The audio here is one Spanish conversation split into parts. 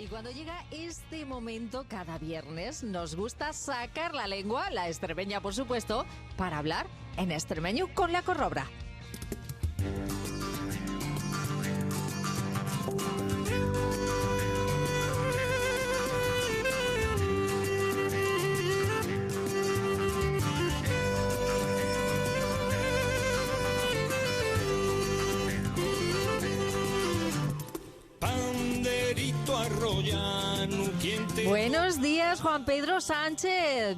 Y cuando llega este momento, cada viernes, nos gusta sacar la lengua, la extremeña por supuesto, para hablar en extremeño con la Corrobra. Buenos días, Juan Pedro Sánchez.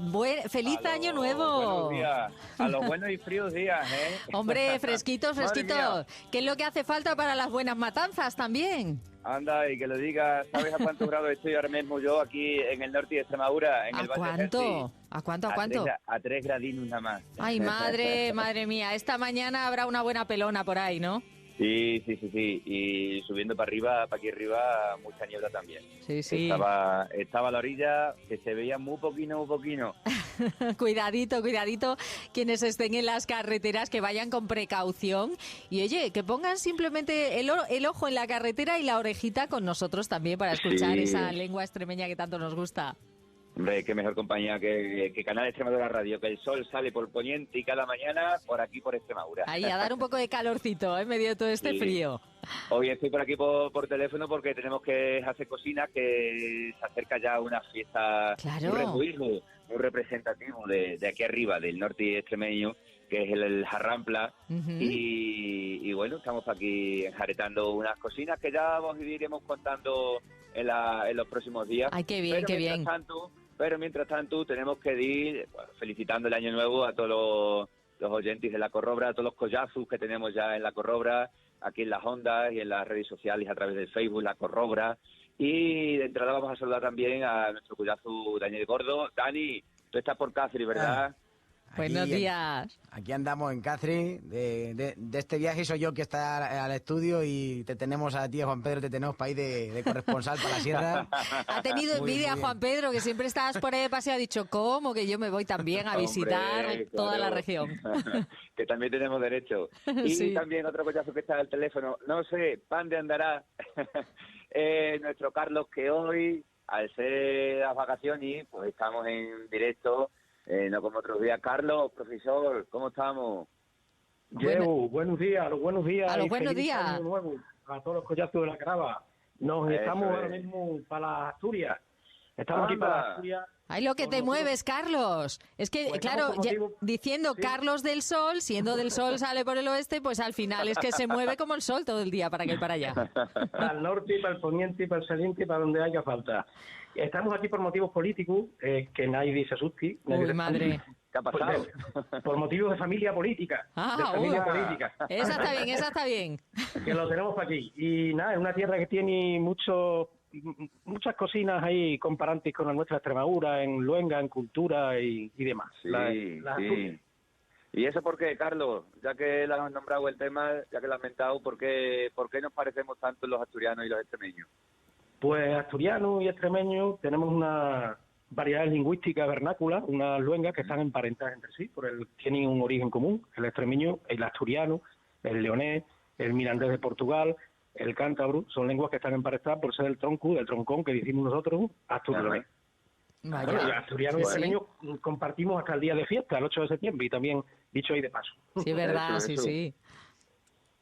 Feliz año nuevo. Buenos días. A los buenos y fríos días, ¿eh? Hombre, fresquito, fresquito. ¿Qué es lo que hace falta para las buenas matanzas también? Anda, y que lo diga. ¿Sabes a cuántos grados estoy ahora mismo yo aquí en el norte de Extremadura? En el Valle de Jerti? ¿A cuánto? A 3 gradinos nada más. Ay, madre mía. Esta mañana habrá una buena pelona por ahí, ¿no? Sí. Y subiendo para aquí arriba, mucha niebla también. Sí. Estaba a la orilla, que se veía muy poquino. Cuidadito. Quienes estén en las carreteras, que vayan con precaución. Y oye, que pongan simplemente el ojo en la carretera y la orejita con nosotros también para escuchar esa lengua extremeña que tanto nos gusta. Hombre, qué mejor compañía que Canal Extremadura Radio, que el sol sale por poniente y cada mañana por aquí por Extremadura. Ahí, a dar un poco de calorcito en medio de todo este frío. Hoy estoy por aquí por teléfono porque tenemos que hacer cocinas, que se acerca ya una fiesta muy representativo de aquí arriba, del norte extremeño, que es el Jarrampla. Y bueno, estamos aquí enjaretando unas cocinas que ya os iremos contando en los próximos días. Ay, qué bien, qué bien. Pero mientras tanto tenemos que ir felicitando el año nuevo a todos los oyentes de la Corrobra, a todos los collazus que tenemos ya en la Corrobra, aquí en las ondas y en las redes sociales a través del Facebook, la Corrobra. Y de entrada vamos a saludar también a nuestro collazu Daniel Gordo. Dani, tú estás por Cáceres, ¿verdad? Buenos días. Aquí andamos en Cáceres, de este viaje soy yo que está al estudio y te tenemos a ti, Juan Pedro, te tenemos para ir de corresponsal para la sierra. Ha tenido envidia Juan Pedro, que siempre estabas por ahí de paseo, ha dicho, ¿cómo? Que yo me voy también a visitar toda la región. Que también tenemos derecho. Y también otro collazo que está al teléfono, no sé, pan de andará, nuestro Carlos, que hoy, al ser las vacaciones, pues estamos en directo. No como otros días. Carlos, profesor, ¿cómo estamos? Buenos días. A los buenos días. Año nuevo a todos los collazos de la Grava. Estamos ahora mismo para las Asturias. Estamos aquí para las Asturias. Ay, lo que te mueves, Carlos. Es que, pues claro, diciendo Carlos del Sol, siendo del Sol sale por el oeste, pues al final es que se mueve como el sol todo el día para aquí y para allá. Para el norte, para el poniente, para el saliente, para donde haya falta. Estamos aquí por motivos políticos, que nadie se asuste. Uy, madre. ¿Qué ha pasado? Por motivos de familia política. Política. Esa está bien. Que lo tenemos para aquí. Y nada, es una tierra que tiene muchas cocinas ahí comparantes con la nuestra Extremadura, en luenga, en cultura y demás. Sí. ¿Y eso por qué, Carlos? Ya que le has nombrado el tema, ya que lo has mentado, ¿por qué nos parecemos tanto los asturianos y los extremeños? Pues asturianos y extremeños tenemos una variedad lingüística vernácula, unas luengas que están emparentadas entre sí, tienen un origen común, el extremeño, el asturiano, el leonés, el mirandés de Portugal, el cántabro, son lenguas que están emparentadas por ser del troncón que decimos nosotros, asturiano. Asturiano y extremeño compartimos hasta el día de fiesta, el 8 de septiembre, y también dicho ahí de paso. Sí, es verdad, eso. Sí.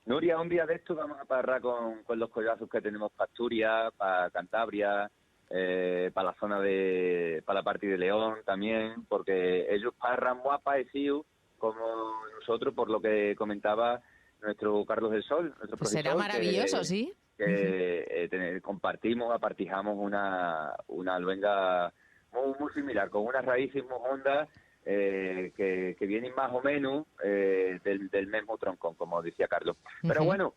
Nuria, un día de esto vamos a parrar con los collazos que tenemos para Asturias, para Cantabria, para la zona para la parte de León también, porque ellos parran muy parecidos como nosotros, por lo que comentaba nuestro Carlos del Sol, nuestro profesor. Será maravilloso, sí. Que compartimos, apartijamos una luenga muy similar, con unas raíces muy hondas, que vienen más o menos del mismo troncón, como decía Carlos. Pero bueno,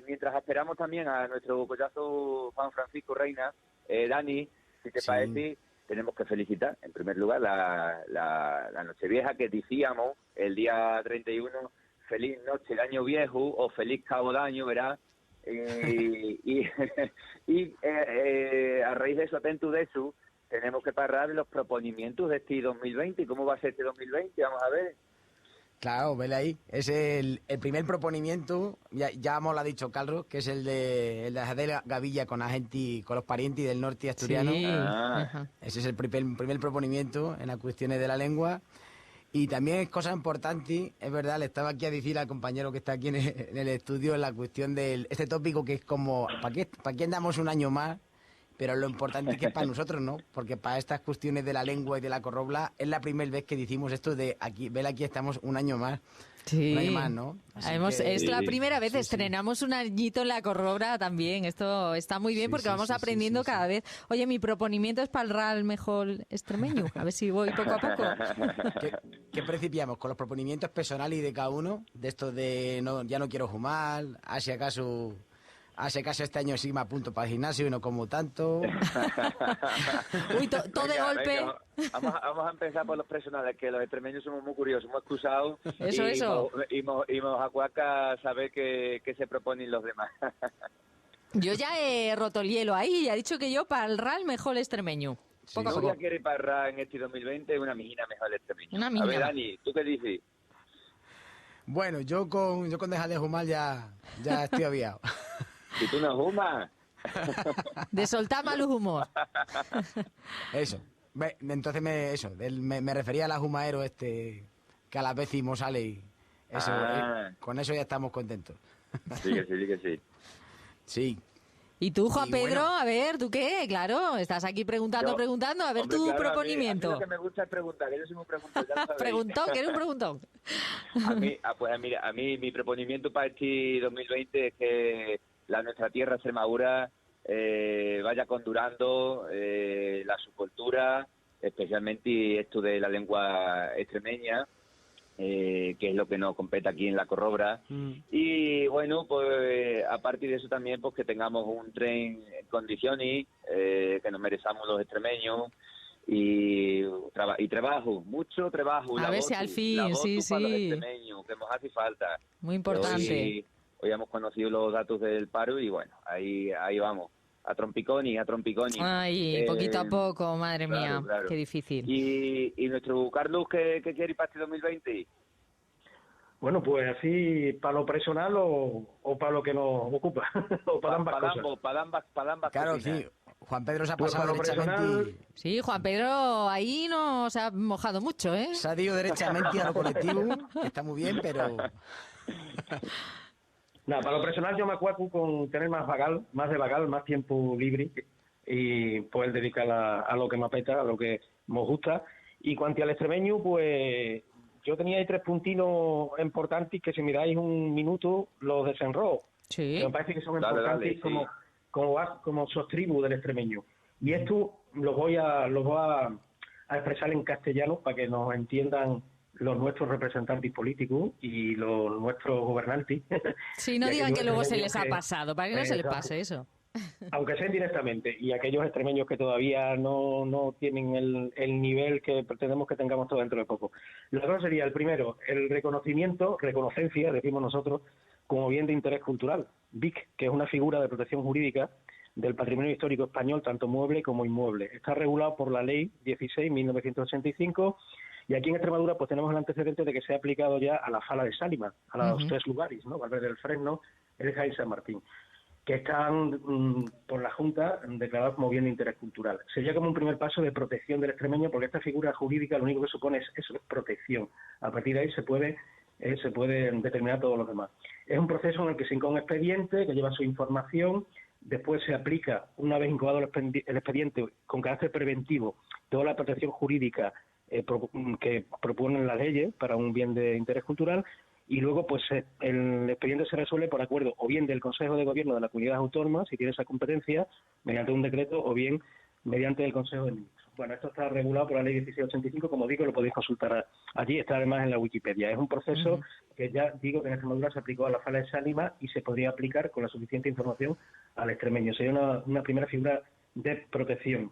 mientras esperamos también a nuestro collazo Juan Francisco Reina, Dani, si te parece, tenemos que felicitar, en primer lugar, la Nochevieja, que decíamos el día 31, feliz noche de año viejo o feliz cabo de año, ¿verdad? Y a raíz de eso, atento de eso, tenemos que parar los proponimientos de este 2020. ¿Cómo va a ser este 2020? Vamos a ver. Claro, vele ahí. Es el primer proponimiento, ya hemos lo ha dicho Carlos, que es el de hacer gavilla con la gente, con los parientes del norte asturiano. Sí. Ah. Ajá. Ese es el primer proponimiento en las cuestiones de la lengua. Y también es cosa importante, es verdad, le estaba aquí a decir al compañero que está aquí en el estudio la cuestión de este tópico que es como, ¿para qué andamos un año más? Pero lo importante que es para nosotros, ¿no? Porque para estas cuestiones de la lengua y de la corrobla es la primera vez que decimos esto de aquí, vela, aquí estamos un año más. Sí. Un año más, ¿no? Es la Sí. primera vez, estrenamos un añito en la corrobra también. Esto está muy bien porque vamos aprendiendo cada vez. Oye, mi proponimiento es para el RAL mejor extremeño. A ver si voy poco a poco. ¿Qué principiamos? ¿Con los proponimientos personales y de cada uno? De esto de ya no quiero fumar, si acaso este año sí me apunto para el gimnasio y no como tanto. Uy, todo de Venga, golpe. venga, vamos a empezar por los personales, que los extremeños somos muy curiosos, muy excusados. Eso. Y nos acuaca saber qué se proponen los demás. Yo ya he roto el hielo ahí y he dicho que yo para el RAL mejor extremeño. Poco a Si poco. ya quiere parrar en este 2020, una mijina mejor el extremeño. Una A mijina ver, más. Dani, ¿tú qué dices? Bueno, yo con dejar de fumar ya estoy aviado. Si tú no fumas. De soltar mal humor. Eso. Entonces me refería a la Jumaero que a la vez sale y eso, con eso ya estamos contentos. Sí que sí. Sí. ¿Y tú, Juan Y Pedro? bueno. A ver, ¿tú qué? Claro, estás aquí preguntando. A ver Hombre, tu claro, proponimiento. a mí lo que me gusta es preguntar, que yo soy muy preguntón, ya lo sabéis. Preguntón, ¿quieres un preguntón? A mí mi proponimiento para este 2020 es que nuestra tierra Extremadura vaya condurando la subcultura, especialmente esto de la lengua extremeña, que es lo que nos compete aquí en la Corrobra. Y bueno, pues a partir de eso también, pues que tengamos un tren en condiciones, que nos merezamos los extremeños, y trabajo, mucho trabajo. A ver si al fin, para sí. los extremeños, que nos hace falta. Muy importante. Hoy hemos conocido los datos del paro y bueno, ahí vamos, a trompiconi. Ay, poquito a poco, madre claro, mía, claro. qué difícil. Y nuestro Carlos, ¿qué quiere ir para este 2020? Bueno, pues así, para lo personal o para lo que nos ocupa, o para ambas cosas. Para ambas Claro, cocinas. sí. Juan Pedro se ha Pues pasado para lo derechamente personal- Sí, Juan Pedro ahí no se ha mojado mucho, ¿eh? se ha ido derechamente a lo colectivo, que está muy bien, pero Nada, para lo personal yo me acuerdo con tener más de vagal, más tiempo libre y poder dedicar a lo que me apeta, a lo que me gusta. Y cuanto al extremeño, pues yo tenía ahí 3 puntinos importantes que si miráis un minuto los desenrojo. Sí. Que me parece que son Dale, importantes sí. como sostribu del extremeño. Y esto los voy a expresar en castellano para que nos entiendan los nuestros representantes políticos y los nuestros gobernantes. Sí, no Y digan aquellos que luego se extremeños les ha que- pasado, para que no se les Exacto. pase eso. Aunque sea indirectamente, y aquellos extremeños que todavía no tienen el nivel que pretendemos que tengamos todo dentro de poco. Lo otro sería, el primero, el reconocencia, decimos nosotros, como bien de interés cultural. BIC, que es una figura de protección jurídica del patrimonio histórico español, tanto mueble como inmueble. Está regulado por la Ley 16/1985, y aquí en Extremadura pues tenemos el antecedente de que se ha aplicado ya a la Fala de Sálima, a los 3 lugares, ¿no? Valverde del Fresno, El Jaén y San Martín, que están por la Junta declarados como bien de interés cultural. Sería como un primer paso de protección del extremeño, porque esta figura jurídica lo único que supone es eso, es protección. A partir de ahí se puede determinar todo lo demás. Es un proceso en el que se incoa un expediente que lleva su información, después se aplica, una vez incubado el expediente con carácter preventivo, toda la protección jurídica que proponen las leyes para un bien de interés cultural, y luego pues el expediente se resuelve por acuerdo o bien del Consejo de Gobierno de la Comunidad Autónoma, si tiene esa competencia, mediante un decreto, o bien mediante el Consejo de Ministros. Bueno, esto está regulado por la Ley 1685, como digo, lo podéis consultar allí, está además en la Wikipedia. Es un proceso que ya digo que en Extremadura se aplicó a la Fala de Sálima y se podría aplicar con la suficiente información al extremeño. Sería una primera figura de protección.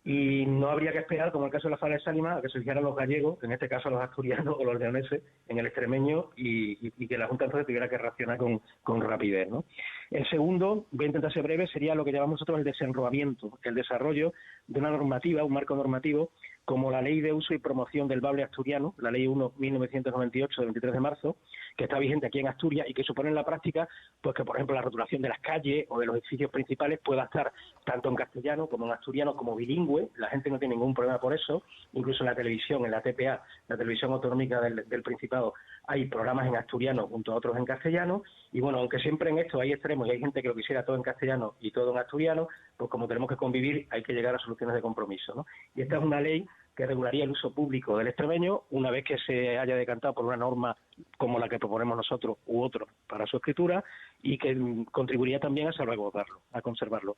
Y no habría que esperar, como en el caso de la Fala de Sálima, a que se fijaran los gallegos, en este caso los asturianos o los leoneses, en el extremeño, y que la Junta entonces tuviera que reaccionar con rapidez, ¿no? El segundo, voy a intentar ser breve, sería lo que llamamos nosotros el desenrobamiento, el desarrollo de una normativa, un marco normativo, como la Ley de Uso y Promoción del Bable Asturiano, la Ley 1/1998 del 23 de marzo, que está vigente aquí en Asturias y que supone en la práctica pues que, por ejemplo, la rotulación de las calles o de los edificios principales pueda estar tanto en castellano como en asturiano, como bilingüe. La gente no tiene ningún problema por eso. Incluso en la televisión, en la TPA, la televisión autonómica del Principado, hay programas en asturiano junto a otros en castellano. Y bueno, aunque siempre en esto hay extremos y hay gente que lo quisiera todo en castellano y todo en asturiano, pues como tenemos que convivir, hay que llegar a soluciones de compromiso, ¿no? Y esta es una ley que regularía el uso público del extremeño una vez que se haya decantado por una norma como la que proponemos nosotros u otros para su escritura, y que contribuiría también a salvaguardarlo, a conservarlo.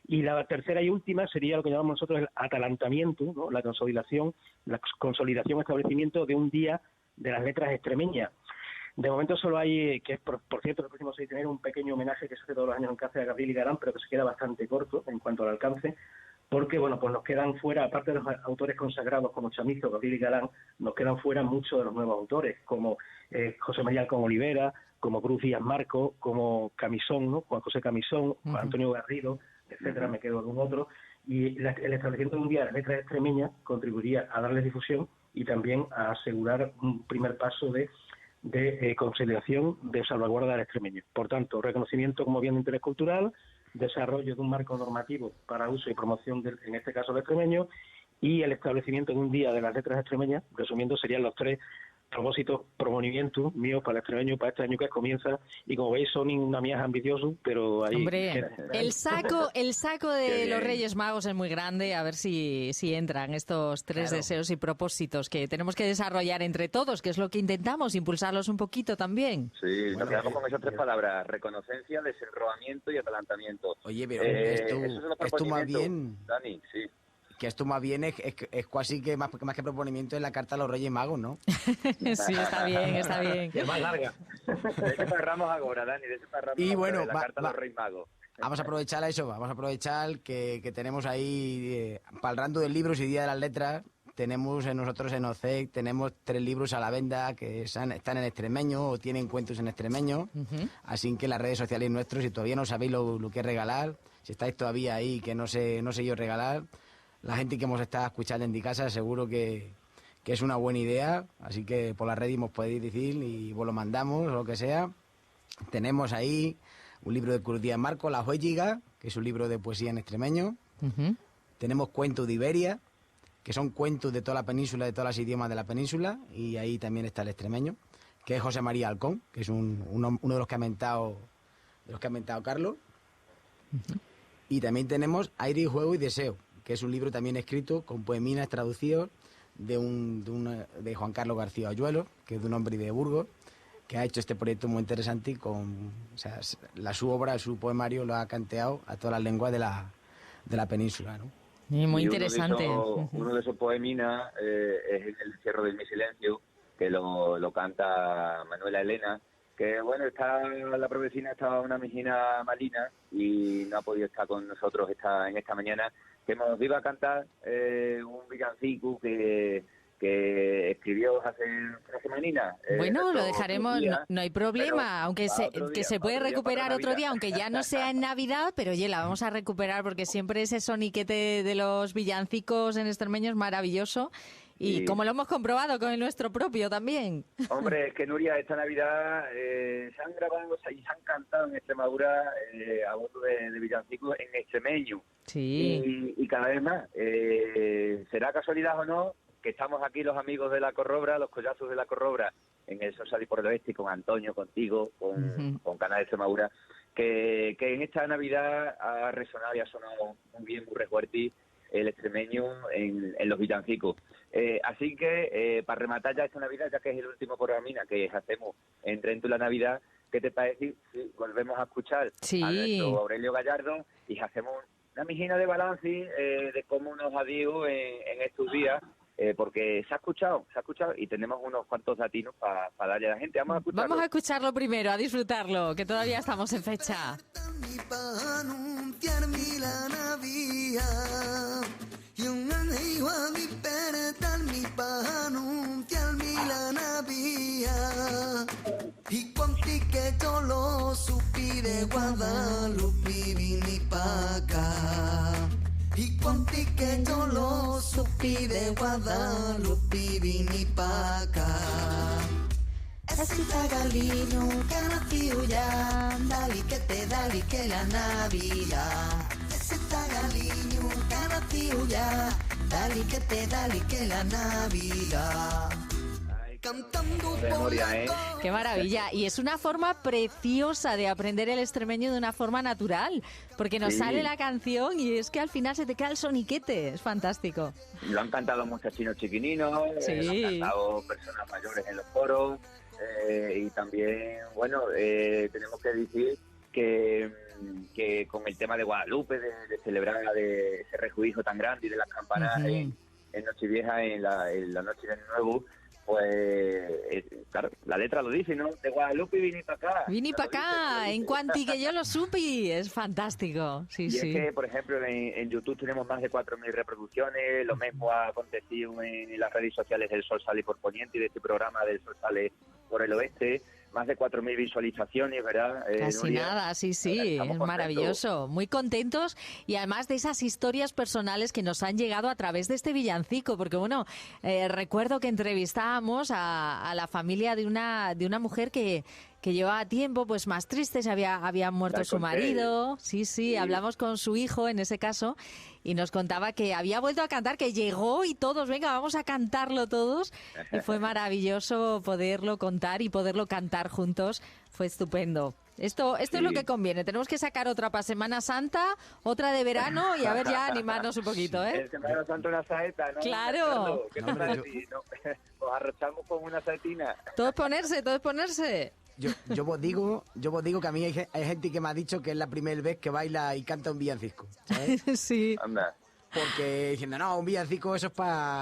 Y la tercera y última sería lo que llamamos nosotros el atalantamiento, ¿no? La consolidación, establecimiento de un día de las letras extremeñas. De momento solo hay, que por cierto, el próximo 6 de enero, un pequeño homenaje que se hace todos los años en Cáceres a Gabriel y Galán, pero que se queda bastante corto en cuanto al alcance, porque bueno, pues nos quedan fuera, aparte de los autores consagrados como Chamizo, Gabriel y Galán, nos quedan fuera muchos de los nuevos autores, como José María Alcón Olivera, como Cruz Díaz Marco, como Camisón, ¿no? Juan José Camisón, Juan Antonio Garrido, etcétera, me quedo algún otro, y el establecimiento de un día de las letras extremeñas contribuiría a darles difusión y también a asegurar un primer paso de consolidación de salvaguarda del extremeño. Por tanto, reconocimiento como bien de interés cultural, desarrollo de un marco normativo para uso y promoción, en este caso del extremeño, y el establecimiento de un día de las letras extremeñas, resumiendo, serían los 3 propósitos, proponimientos míos para el extremeño, para este año que comienza, y como veis son una mía ambiciosos, pero ahí... Hombre, el saco de los Reyes Magos es muy grande, a ver si entran estos 3 deseos y propósitos que tenemos que desarrollar entre todos, que es lo que intentamos, impulsarlos un poquito también. Sí, nos quedamos con esas 3 palabras: reconocencia, desenroamiento y atalantamiento. Oye, pero esto más bien... Dani, sí. Que esto más bien es casi que más que proponimiento es la carta a los Reyes Magos, ¿no? Sí, está bien. Es más larga. De ese parramos ahora, Dani, y bueno, la carta a los Reyes Magos. Vamos a aprovechar que tenemos ahí, para el rango de libros y Día de las Letras, tenemos nosotros en OCEC, tenemos 3 libros a la venta que están en extremeño o tienen cuentos en extremeño, así que las redes sociales nuestros, si todavía no sabéis lo que regalar, si estáis todavía ahí que no sé yo regalar, la gente que hemos estado escuchando en mi casa seguro que es una buena idea, así que por las redes nos podéis decir y vos lo mandamos o lo que sea. Tenemos ahí un libro de Cruz Díaz Marco, La Juégiga, que es un libro de poesía en extremeño. Tenemos Cuentos de Iberia, que son cuentos de toda la península, de todos los idiomas de la península, y ahí también está el extremeño, que es José María Alcón, que es uno de los que ha mentado Carlos. Y también tenemos Aire y Juego y Deseo, que es un libro también escrito con poemines traducidos de Juan Carlos García Oyuelo, que es de un hombre de Burgos, que ha hecho este proyecto muy interesante y su obra, su poemario lo ha canteado a todas las lenguas de la península, ¿no? Muy interesante. Uno de esos poeminas es El Cierro de mi silencio, que lo canta Manuela Elena, que bueno, la profesina está una mijina malina y no ha podido estar con nosotros en esta mañana, que nos iba a cantar un villancico que escribió hace una semanina. Bueno, lo dejaremos, no hay problema, aunque se puede recuperar otro día, aunque ya no sea en Navidad, pero oye, la vamos a recuperar porque siempre ese soniquete de los villancicos en extremeño es maravilloso. Y como lo hemos comprobado con el nuestro propio también. Hombre, es que Nuria, esta Navidad se han grabado y se han cantado en Extremadura a voz de villancicos en extremeño. Sí. Y cada vez más. ¿Será casualidad o no que estamos aquí los amigos de la Corrobra, los collazos de la Corrobra, en el Sosali por el Oeste, con Antonio, contigo, con Canal de Extremadura, que en esta Navidad ha resonado y ha sonado muy bien, muy refuerte el extremeño en los villancicos. Así que, para rematar ya esta Navidad, ya que es el último programina que hacemos en Trento y la Navidad, ¿qué te parece si volvemos a escuchar a nuestro Aurelio Gallardo y hacemos una mijina de balance de cómo nos ha ido en estos días? Porque se ha escuchado y tenemos unos cuantos latinos para darle a la gente. Vamos a escucharlo primero, a disfrutarlo, que todavía estamos en fecha. Y conti que yo lo supi de Guadalupe vini pa' acá. Y quanti che yo lo supi de Guadalupe vini pa acá. Ese tagaliño que nació ya, dali que la Navidad. Ese tagaliño que nació ya, dali que la Navidad. Cantando memoria, ¿eh? Qué maravilla. Y es una forma preciosa de aprender el extremeño de una forma natural, porque nos Sí. sale la canción y es que al final se te queda el soniquete. Es fantástico. Lo han cantado muchachinos chiquininos, Sí. lo han cantado personas mayores en los coros, y también, bueno, tenemos que decir que con el tema de Guadalupe, de celebrar de ese rejuicio tan grande y de las campanas Ujú. en Nochevieja, en la noche de Año Nuevo, pues, claro, la letra lo dice, ¿no? De Guadalupe vine para acá. Vini Lo para dice, acá, lo dice. en cuanti que yo lo supi. Es fantástico. Sí, Y sí. es que, por ejemplo, en YouTube tenemos más de 4.000 reproducciones. Lo mismo ha acontecido en las redes sociales del Sol Sale por Poniente y de este programa del Sol Sale por el Oeste. Más de 4.000 visualizaciones, ¿verdad? Casi Nuria? nada, sí, sí, Estamos es contentos. maravilloso. Muy contentos y además de esas historias personales que nos han llegado a través de este villancico, porque bueno, recuerdo que entrevistábamos a la familia de una mujer que llevaba tiempo pues más triste, se había muerto La su conté. marido. Sí, Sí. hablamos con su hijo en ese caso y nos contaba que había vuelto a cantar, que llegó y todos, venga, vamos a cantarlo todos. Y fue maravilloso poderlo contar y poderlo cantar juntos. Fue estupendo. Esto es lo Sí. que conviene. Tenemos que sacar otra para Semana Santa, otra de verano y a ver ya animarnos un poquito, ¿eh? En Semana Santa una saeta, ¿no? Claro. Carlos, ¿qué No, te hombre, parece? ¿No? Nos arrochamos con una saetina. Todo es ponerse, todo es ponerse. Yo vos digo que a mí hay gente que me ha dicho que es la primera vez que baila y canta un villancico, ¿sabes? Sí. Anda. Porque diciendo, no, un villancico eso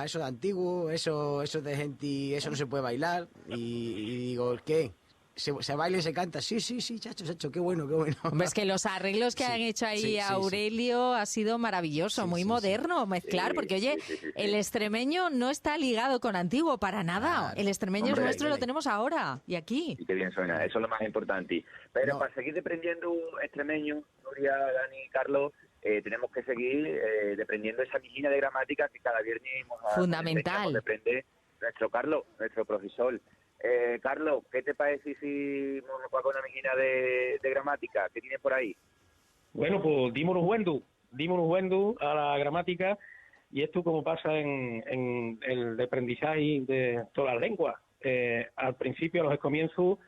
es de antiguo, eso es de gente, eso no se puede bailar. Y digo, ¿qué? ¿Se baila y se canta? Sí, chacho, qué bueno, qué bueno. Hombre, es que los arreglos que Sí, han hecho ahí sí, sí, Aurelio ha sido maravilloso, Sí, muy sí, moderno mezclar, Sí, porque oye, sí. el extremeño no está ligado con antiguo para nada. Claro. El extremeño Hombre, es nuestro, lo hombre. tenemos ahora y aquí. Y qué bien suena, eso es lo más importante. Pero No. para seguir aprendiendo extremeño, Nuria, Dani y Carlos, tenemos que seguir aprendiendo esa mijina de gramática que cada viernes Fundamental. Depende nuestro profesor. Carlos, ¿qué te parece si nos juega una mijina de gramática? ¿Qué tienes por ahí? Bueno, pues dimos un buendo a la gramática, y esto como pasa en el aprendizaje de todas las lenguas. Al principio, a los comienzos,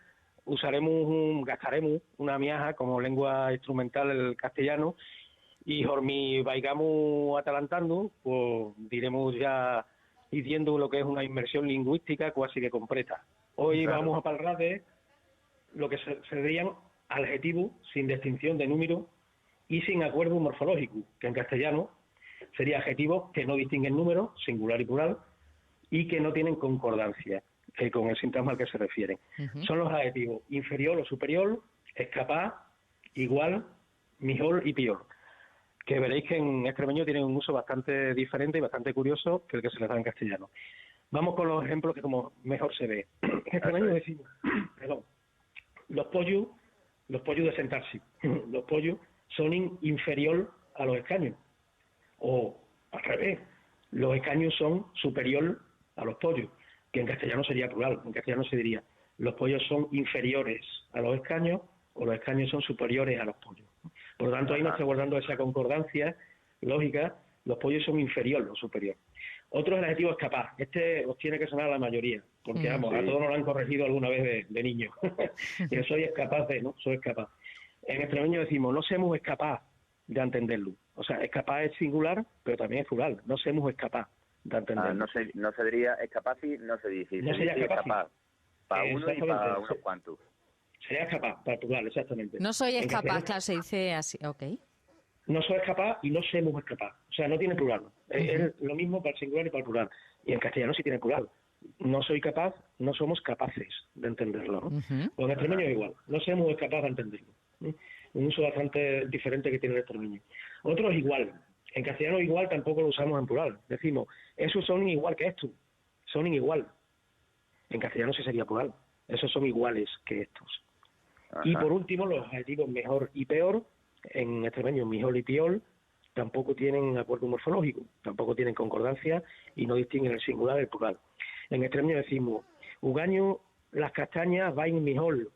gastaremos una miaja como lengua instrumental el castellano, y hormi vaigamos atalantando, pues diremos ya diciendo lo que es una inmersión lingüística casi que completa. Hoy Claro. vamos a hablar de lo que se dirían adjetivos sin distinción de número y sin acuerdo morfológico, que en castellano sería adjetivos que no distinguen números, singular y plural, y que no tienen concordancia con el sintagma al que se refieren. Son los adjetivos inferior o superior, escapar, igual, mejor y peor, que veréis que en extremeño tienen un uso bastante diferente y bastante curioso que el que se les da en castellano. Vamos con los ejemplos que como mejor se ve. En extremeño decimos, los pollos de sentarse, los pollos son inferior a los escaños, o al revés, los escaños son superior a los pollos, que en castellano sería plural. En castellano se diría, los pollos son inferiores a los escaños, o los escaños son superiores a los pollos. Por lo tanto, ahí nos está guardando esa concordancia lógica, los pollos son inferior o superior. Otro es el adjetivo escapar. Este os tiene que sonar a la mayoría, porque vamos, a todos nos lo han corregido alguna vez de niño. Que soy capaz de, ¿no? Soy capaz. En extremeño decimos, no somos capaz de entenderlo. O sea, escapar es singular, pero también es plural. No somos capaz de entenderlo. No se diría escapaz y no se dice. No se sería dice escapaz. escapaz. Para uno y Exactamente. para unos cuantos. Sería capaz, para plural, exactamente. No soy En capaz, castellano, claro, se dice así. Ok. no soy capaz y no somos capaz. O sea, no tiene plural. Es lo mismo para el singular y para el plural. Y en castellano sí tiene plural. No soy capaz, no somos capaces de entenderlo, ¿no? O en extremeño es igual. No somos capaces de entenderlo. Un uso bastante diferente que tiene el extremeño. Otro es igual. En castellano igual tampoco lo usamos en plural. Decimos, esos son igual que estos. Son igual. En castellano sí sería plural. Esos son iguales que estos. Ajá. Y por último, los adjetivos mejor y peor. En extremeño, mejor y peor. tampoco tienen acuerdo morfológico, tampoco tienen concordancia y no distinguen el singular del plural. En extremeño decimos, ugaño las castañas va en mejor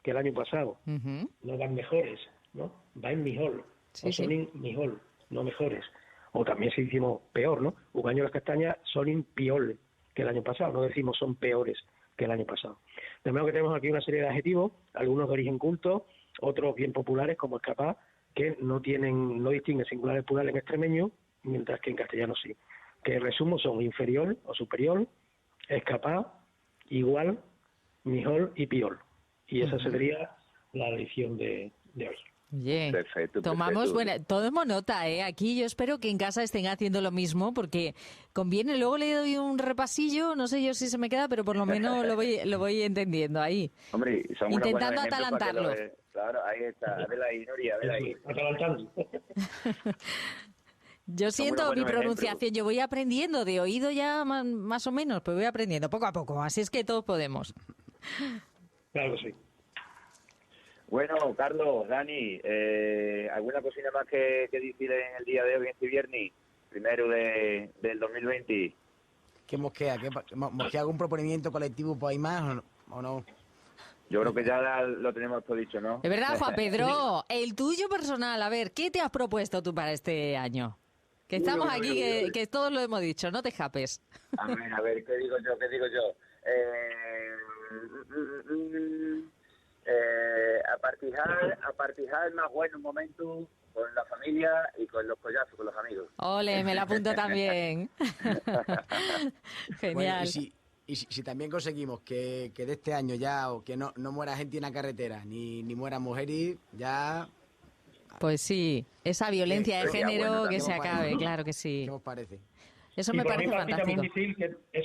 que el año pasado, no van mejores, ¿no? Va en mejor, Sí, o son sí. mejor, no mejores. O también si decimos peor, ¿no? Ugaño las castañas son peor que el año pasado, no decimos son peores que el año pasado. De modo que tenemos aquí una serie de adjetivos, algunos de origen culto, otros bien populares como escapar, que no distinguen singular y plural en extremeño, mientras que en castellano sí. Que en resumen son inferior o superior, escapar, igual, mejor y peor. Y esa sería la edición de hoy. Oye, Perfecto, tomamos perfecto. tomemos nota, ¿eh? Aquí yo espero que en casa estén haciendo lo mismo porque conviene. Luego le doy un repasillo, no sé yo si se me queda, pero por lo menos lo voy entendiendo ahí. Hombre, son unos buenos Intentando ejemplos para que atalantarlo. Claro, ahí está. Vela ahí, Nuria, vela ahí. Atalantando. Yo Son siento unos mi buenos pronunciación, yo voy aprendiendo de oído ya más o menos, pues voy aprendiendo poco a poco, así es que todos podemos. Claro que sí. Bueno, Carlos, Dani, ¿alguna cosina más que decir en el día de hoy, en este viernes, primero del 2020? ¿Qué mosquea? ¿Mosquea algún proponimiento colectivo por ahí más o no? Yo creo que ya lo tenemos todo dicho, ¿no? De verdad, Juan Pedro, el tuyo personal, a ver, ¿qué te has propuesto tú para este año? Que estamos Uy, aquí, uy, uy. que todos lo hemos dicho, no te japes. A ver, ¿qué digo yo? A partijar más buenos momentos con la familia y con los collazos, con los amigos. Ole, me la apunto también. Bueno, Genial. si también conseguimos que de este año ya, o que no muera gente en la carretera, ni muera mujeres, ya... Pues sí, esa violencia de sería género bueno que también. se acabe, claro que ¿Qué sí. os parece? Eso Y me por mi parece parte fantástico. también decir que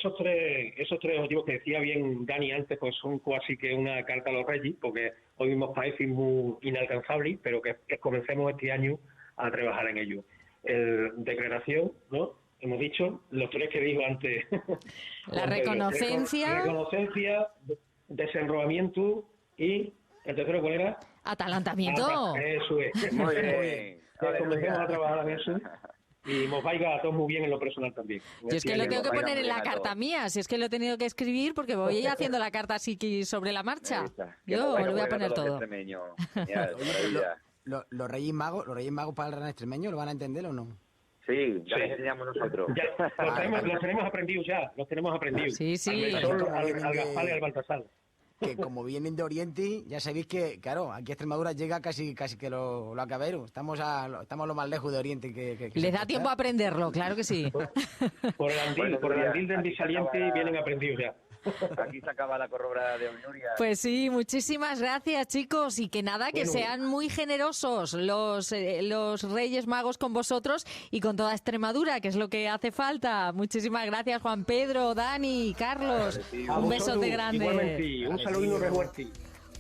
esos tres objetivos que decía bien Dani antes, pues son casi que una carta a los reyes, porque hoy mismo parece muy inalcanzable, pero que comencemos este año a trabajar en ello. Declaración, ¿no? Hemos dicho, los tres que dijo antes. La Juan Pedro. reconocencia. Reconocencia, desenrolamiento y el tercero, ¿cuál era? Atalantamiento. Eso es. Muy bien. Comencemos a trabajar en eso y nos vaya a todos muy bien en lo personal también. Yo es que lo Sí, tengo que vaya poner muy en bien la a carta todos. mía, si es que lo he tenido que escribir porque voy haciendo la carta así que sobre la marcha. Ahí está. Que Yo nos vaya lo voy a muy bien poner todos los todo. extremeños. Genial, Oye, pero maravilla. los Reyes Magos para el Gran Extremeño, ¿lo van a entender o no? Sí, ya les enseñamos nosotros. Ya, los tenemos aprendidos ya, los tenemos aprendidos. Sí, sí. Al Melchor, Como al vienen de- Gaspar y al Baltasar. Que como vienen de Oriente, ya sabéis que, claro, aquí a Extremadura llega casi que lo acabero. Estamos lo más lejos de Oriente que Les se da puede tiempo a estar. aprenderlo, claro que sí. Por el andil, Bueno, por el Nuria, andil del aquí se bisaliente acaba- vienen aprendidos ya. Aquí se acaba la corrobra de Nuria. Pues sí, muchísimas gracias, chicos. Y que nada, que Bueno. sean muy generosos los Reyes Magos con vosotros y con toda Extremadura, que es lo que hace falta. Muchísimas gracias, Juan Pedro, Dani, Carlos. Agradecido. Un besote grande. Igualmente, un saludito de fuerte.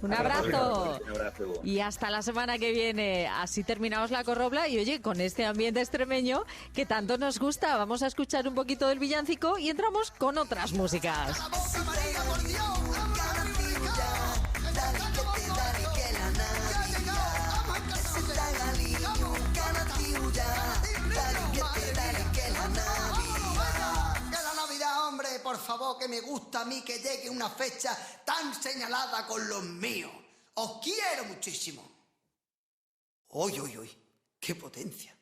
Un abrazo. Un abrazo. Y hasta la semana que viene. Así terminamos la corrobla. Y oye, con este ambiente extremeño que tanto nos gusta, vamos a escuchar un poquito del villancico y entramos con otras músicas. La boca María, por Dios, garantido ya. Dale que la Navidad. Ese tagalino, garantido ya. Dale que la Navidad. Que la Navidad, hombre, por favor, que me gusta a mí que llegue una fecha tan señalada con los míos. Os quiero muchísimo. Uy, qué potencia.